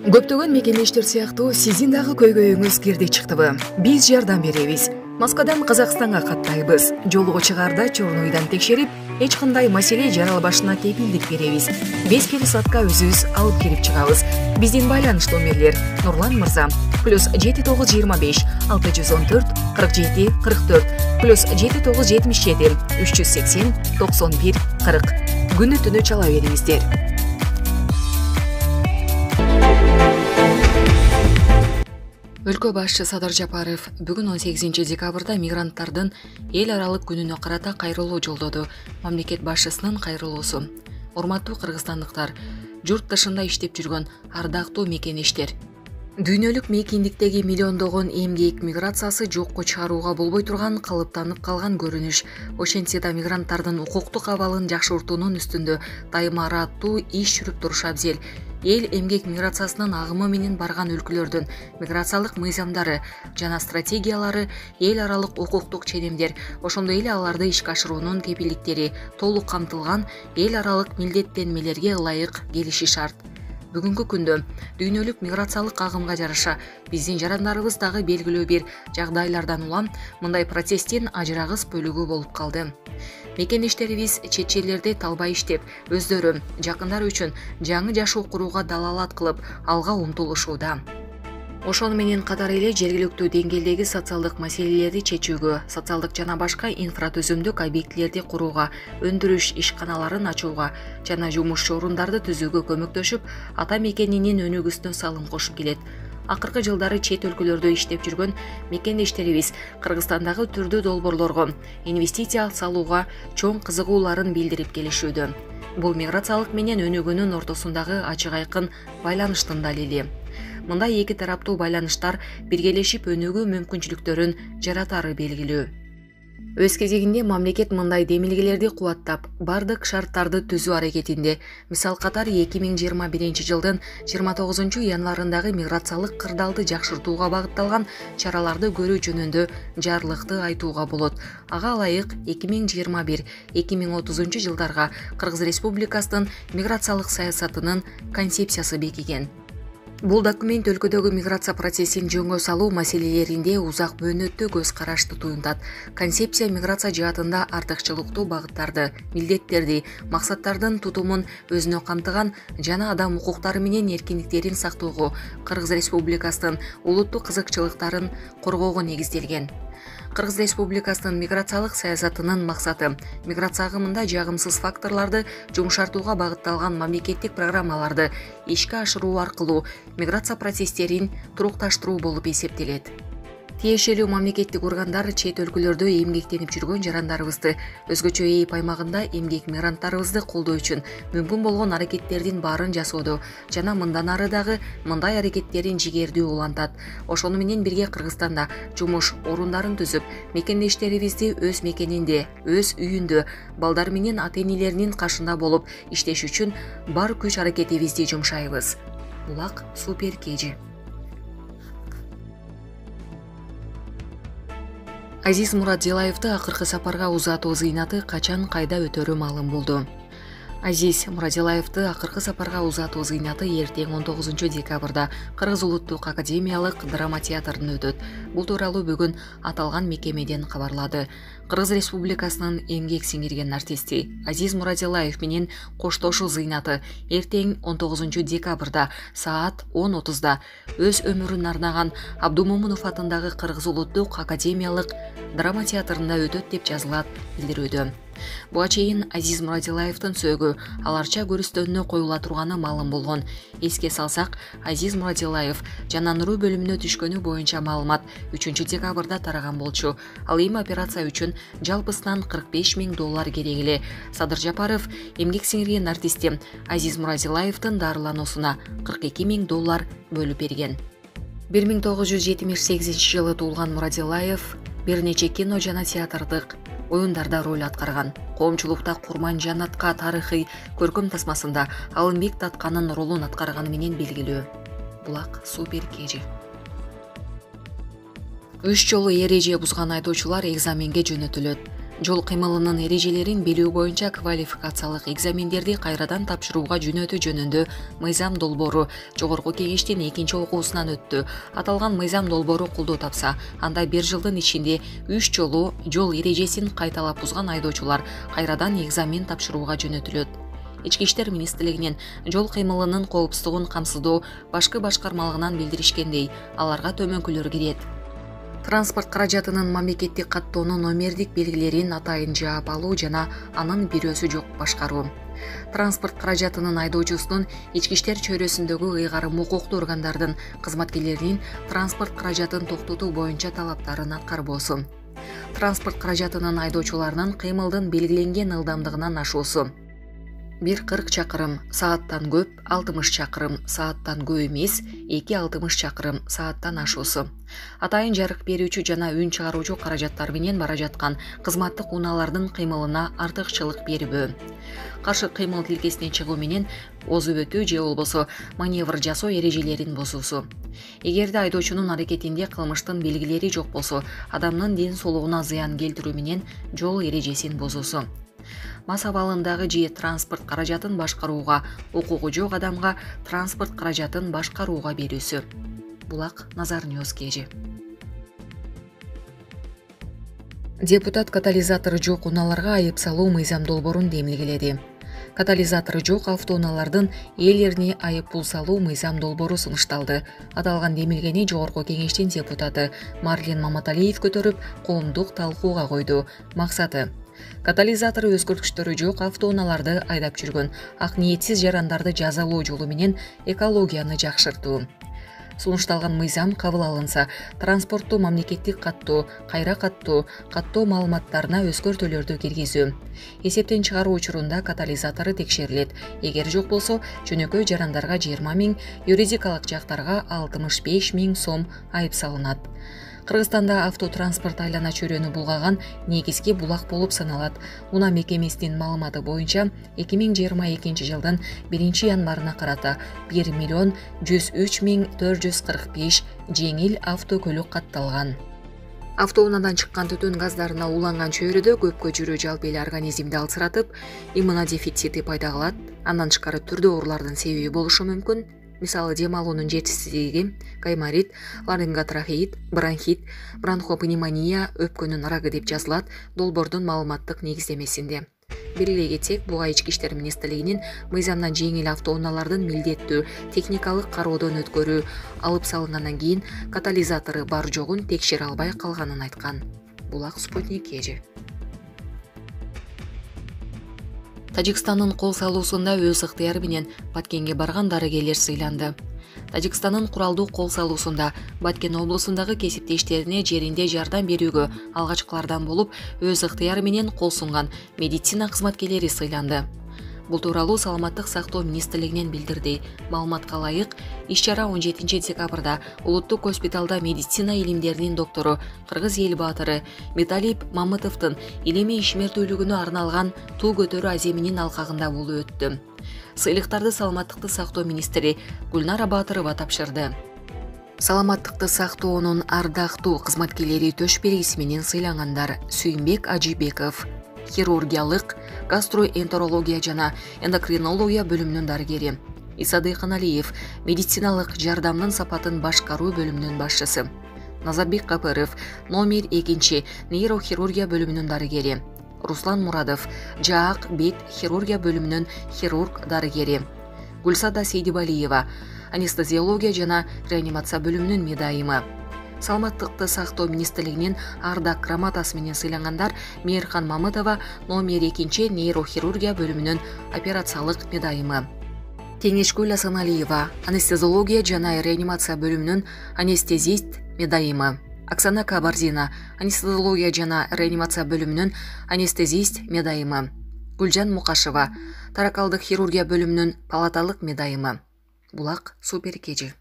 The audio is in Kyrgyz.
Көптөгөн мекендештер сыяктуу сиздин дагы көйгөйүңүз кирди чыктыбы? Биз жардам беребиз. Москвадан Казакстанга каттайбыз. Жолго чыгаарда чорунуйдан текшерип, эч кандай маселе жаралбашына кепилдик беребиз. 5 пересадка өзүбүз алып келип чыгабыз. Биздин байланыш номерлер: Нурлан мырза +7925 614 47 44 +7977 380 91 40. Күнү түнү чала бериңиздер. Өлкө башчы Садыр Жапаров бүгүн 18 декабрда мигранттардын эл аралык күнүнө карата кайрылуу жолдоду. Мамлекет башчысынын кайрылуусу. Урматтуу кыргызстандыктар, журт тышында иштеп жүргөн ардактуу мекендештер. Дүйнөлүк мейкиндиктеги миллиондогон эмгек миграциясы жокко чыгарууга болбой турган калыптанып калган көрүнүш. Ошентсе да мигранттардын укуктук абалын жакшыртуунун үстүндө дайыма ырааттуу иш жүрүп турушу абзел. Эл эмгек миграциясынын агымы менен барган өлкөлөрдүн миграциялык мыйзамдары жана стратегиялары, эл аралык укуктук ченемдер, ошондой эле аларды ишке ашыруунун кепилдиктери толук камтылган эл аралык милдеттенмелерге ылайык келиши шарт. Бүгүнкү күндө дүйнөлүк миграциялык агымга жараша биздин жарандарыбыз дагы белгилүү бир жагдайлардан улам мындай процесстин ажырагыс бөлүгү болуп калды. Мекендештерибиз чет жерлерде талбай иштеп, өздөрү, жакындары үчүн жаңы жашоо курууга далаалат кылып, алга умтулушууда. Ошону менен катар эле жергиликтүү деңгээлдеги социалдык маселелерди чечүүгө, социалдык жана башка инфратүзүмдүк объектилерди курууга, өндүрүш ишканаларын ачууга жана жумушчу орундарды түзүүгө көмөктөшүп, ата мекенинин өнүгүүсүнө салым кошуп келет. Акыркы жылдары чет өлкөлөрдө иштеп жүргөн мекендештерибиз Кыргызстандагы түрдүү долбоорлорго, инвестиция салууга чоң кызыгууларын билдирип келишүүдө. Бул миграциялык менен өнүгүүнүн ортосундагы ачык айкын байланыштын далили. Мындай эки тараптуу байланыштар биргелешип өнүгүү мүмкүнчүлүктөрүн жаратары белгилүү. Өз кезегинде мамлекет мындай демилгелерди кубаттап, бардык шарттарды түзүү аракетинде. Мисал катары 2021 жылдын 29 январындагы миграциялык кырдаалды жакшыртууга багытталган чараларды көрүү жөнүндө жарлыкты айтууга болот. Ага ылайык 2021-2030 жылдарга Кыргыз Республикасынын миграциялык саясатынын концепциясы бекиген. Бул документ өлкөдөгү миграция процессин жөнгө салуу маселелеринде узак мөөнөттүү көз карашты туюнтат. Концепция миграция жаатында артыкчылыктуу багыттарды, милдеттерди, максаттардын тутумун өзүнө камтыган жана адам укуктары менен эркиндиктерин сактоого, Кыргыз Республикасынын улуттук кызыкчылыктарын коргоого негизделген. Кыргыз Республикасынын миграциялык саясатынын максаты миграция агымында жагымсыз факторлорду жумшартууга багытталган мамлекеттик программаларды ишке ашыруу аркылуу миграция процесстерин турукташтыруу болуп эсептелет. Тиешелүү мамлекеттик органдар чет өлкөлөрдө эмгектенип жүргөн жарандарыбызды, өзгөчө ЭИП аймагында эмгек мигранттарыбызды колдоо үчүн мүмкүн болгон аракеттердин баарын жасоодо жана мындан ары дагы мындай аракеттерин жигердүү улантат. Ошону менен бирге Кыргызстанда жумуш орундарын түзүп, мекендештерибизди өз мекенинде, өз үйүндө, балдар менен ата-энелеринин кашында болуп иштеш үчүн бар күч аракетибизди жумшайбыз. Булак Супер Кежи. Азиз Мурат Желаевди акыркы сапарга узатуу зыйнаты качан кайда өтөрү маалым болду. Азиз Мурат Желаевди акыркы сапарга узатуу зыйнаты эртең 19 декабрда Кыргыз улуттук академиялык драма театрында өтөт. Бул тууралуу бүгүн аталган мекемеден кабарлады. Кыргыз Республикасынын эмгек сиңирген артисти Азиз Мурат Желаев менен коштошуу зыйнаты эртең 19 декабрда саат 10:30 өз өмүрүн арнаган Абдумомунов атындагы Кыргыз улуттук академиялык драма театрында өтөт деп жазылат билдирүүдө. Буга чейин Азиз Мурат Желаевдин сөөгү аларча көрүстөнүнө коюла турганы маалым болгон. Эске салсак, Азиз Мурат Желаев жанандыруу бөлүмүнө түшкөнү боюнча маалымат 3 декабрда тараган болчу. Ал эми операция үчүн жалпысынан $45,000 керек эле. Садыр Жапаров эмгек сиңирген артисти Азиз Мурат Желаевдин дарылануусуна $42,000 бөлүп берген. 1978 жылы туулган Мурат Желаев бир нече кино жана театрдык оюндарда роль аткарган. Коомчулукта Курман Жаннатка тарыхый көркөм тасмасында Алымбек Татканын ролун аткарганы менен белгилүү. Булак Супер Кежи. 3 жолу эреже бузган айдоочулар экзаменге жөнөтүлөт. Жол кыймылынын эрежелерин билүү боюнча квалификациялык экзамендерди кайрадан тапшырууга жөнөтүү жөнүндө мыйзам долбоору Жогорку Кеңештин 2-окуусунан өттү. Аталган мыйзам долбоору колдоо тапса, анда 1 жылдын ичинде 3 жолу жол эрежесин кайталап бузган айдоочулар кайрадан экзамен тапшырууга жөнөтүлөт. Ички иштер министрлигинин жол кыймылынын коопсуздугун камсыздоо башкы башкармалыгынан билдиришкендей, аларга төмөнкүлөр кирет. Транспорт каражатынын мамлекеттик каттоонун номердик белгилерин атайын жаап алуу жана анын бирөөсү жок башкаруу. Транспорт каражатынын айдоочусунун ички иштер чөйрөсүндөгү ыйгарым укуктуу органдардын кызматкерлеринин транспорт каражатын токтотуу боюнча талаптарын аткарбоосу. Транспорт каражатынын айдоочуларынын кыймылдын белгиленген ылдамдыгынан ашуусу. 1-40 чакырым сааттан көп, 60 чакырым сааттан көп эмес, 2-60 чакырым сааттан ашуусу. Атайын жарык берүүчү жана үн чыгаруучу каражаттар менен бара жаткан кызматтык унаалардын кыймылына артыкчылык бербөө. Каршы кыймыл тилкесине чыгуу менен озуп өтүү же болбосо маневр жасоо эрежелерин бузуусу. Эгерде айдоочунун аракетинде кылмыштын белгилери жок болсо, адамдын ден соолугуна зыян келтирүү менен жол эрежесин бузуусу. Мас абалындагы же транспорт каражатын башкарууга укугу жок адамга транспорт каражатын башкарууга берүүсү. Булак Назар Ньюс KG. Депутат катализатору жок унааларга айып салуу мыйзам долбоорун демилгеледи. Катализатору жок автоунаалардын ээлерине айып пул салуу мыйзам долбоору сунушталды. Аталган демилгени Жогорку Кеңештин депутаты Марлен Маматалиев көтөрүп, коомдук талкууга койду. Максаты катализатору өзгөртүштөрү жок автоунааларды айдап жүргөн ак ниетсиз жарандарды жазалоо жолу менен экологияны жакшыртуу. Сунушталган мыйзам кабыл алынса, транспортту мамлекеттик каттоо, кайра каттоо маалыматтарына өзгөртүүлөрдү киргизүү. Эсептен чыгаруу учурунда катализатору текшерилет. Эгер жок болсо, жөнөкөй жарандарга 20 000, юридикалык жактарга 65 000 сом айып салынат. Кыргызстанда автотранспорт айлана чөйрөнү булгаган негизги булак болуп саналат. Унаа мекемесинин маалыматы боюнча 2022 жылдын 1 январына карата 1 103 445 жеңил автокөлүк катталган. Автоунаадан чыккан түтүн газдарына уланган чөйрөдө көпкө жүрүү жалпеле организмди алсыратып, иммунодефицити пайда кылат. Андан тышкары түрдүү оорулардын себеби болушу мүмкүн. Мисалы, дем алуунун жетишсиздиги, гайморит, ларинготрахеит, бронхит, бронхопневмония, өпкөнүн рагы деп жазылат долбоордун маалыматтык негиздемесинде. Белгилей кетсек, буга ички иштер министрлигинин мыйзамдан жеңил автоунаалардын милдеттүү техникалык кароодон өткөрүү алып салынгандан кийин катализатору бар жогун текшере албай калганын айткан. Булак Спутник KG. Тажикстандын кол салуусунда өз ыктыяры менен Баткенге барган дарыгерлер сыйланды. Тажикстандын куралдуу кол салуусунда Баткен облусундагы кесиптештерине жеринде жардам берүүгө алгачкылардан болуп, өз ыктыяры менен кол сунган медицина кызматкерлери сыйланды. Бул тууралуу Саламаттык сактоо министрлигинен билдирди. Маалыматка ылайык, иш-чара 17 декабрда Улуттук госпиталда медицина илимдеринин доктору, кыргыз эл баатыры Металип Мамытовдун илимий ишмердүүлүгүнө арналган туу көтөрүү аземинин алкагында болуп өттү. Сыйлыктарды Саламаттыкты сактоо министри Гүлнара Баатырова тапшырды. Саламаттыкты сактоонун ардактуу кызматкерлери төш белгиси менен сыйлангандар: Сүйүнбек Ажибеков, хирургиялык, гастроэнтерология жана эндокринология бөлүмүнүн дарыгери; Исадык Аналиев, медициналык жардамдын сапатын башкаруу бөлүмүнүн башчысы; Назарбек Капыров, номер 2 нейрохирургия бөлүмүнүн дарыгери; Руслан Мурадов, жаак бет хирургия бөлүмүнүн хирург дарыгери; Гүлсада Сейдибалиева, анестезиология жана реанимация бөлүмүнүн медайымы. Саламаттыкты сактоо министрлигинин ардак грамотасы менен сыйлангандар: Мээрхан Мамытова, номер 2 нейрохирургия бөлүмүнүн операциялык медайымы; Теңешгүл Асаналиева, анестезиология жана реанимация бөлүмүнүн анестезист медайымы; Оксана Кабарзина, анестезиология жана реанимация бөлүмүнүн анестезист медайымы; Гүлжан Мукашева, таракалдык хирургия бөлүмүнүн палаталык медайымы. Булак Супер KG.